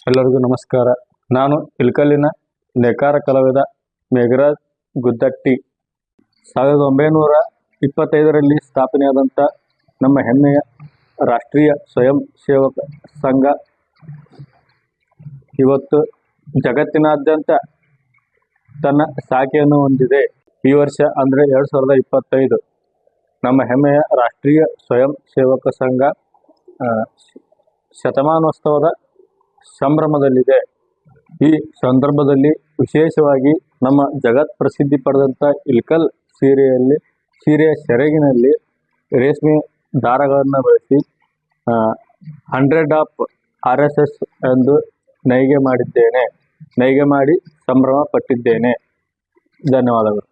ಎಲ್ಲರಿಗೂ ನಮಸ್ಕಾರ. ನಾನು ಇಳಕಲ್ಲಿನ ನೇಕಾರ ಕಲಾವಿದ ಮೇಘರಾಜ್ ಗುದ್ದಟ್ಟಿ. 1925ರಲ್ಲಿ ಸ್ಥಾಪನೆಯಾದಂಥ ನಮ್ಮ ಹೆಮ್ಮೆಯ ರಾಷ್ಟ್ರೀಯ ಸ್ವಯಂ ಸೇವಕ ಸಂಘ ಇವತ್ತು ಜಗತ್ತಿನಾದ್ಯಂತ ತನ್ನ ಶಾಖೆಯನ್ನು ಹೊಂದಿದೆ. ಈ ವರ್ಷ ಅಂದರೆ 2025 ನಮ್ಮ ಹೆಮ್ಮೆಯ ರಾಷ್ಟ್ರೀಯ ಸ್ವಯಂ ಸೇವಕ ಸಂಘ ಶತಮಾನೋತ್ಸವದ ಸಂಭ್ರಮದಲ್ಲಿದೆ. ಈ ಸಂದರ್ಭದಲ್ಲಿ ವಿಶೇಷವಾಗಿ ನಮ್ಮ ಜಗತ್ ಪ್ರಸಿದ್ಧಿ ಪಡೆದಂಥ ಇಳಕಲ್ ಸೀರೆಯ ಸೆರಗಿನಲ್ಲಿ ರೇಷ್ಮೆ ದಾರಗಳನ್ನು ಬಳಸಿ 100 ಆಫ್ RSS ಎಂದು ನೈಗೆ ಮಾಡಿ ಸಂಭ್ರಮ ಪಟ್ಟಿದ್ದೇನೆ. ಧನ್ಯವಾದಗಳು.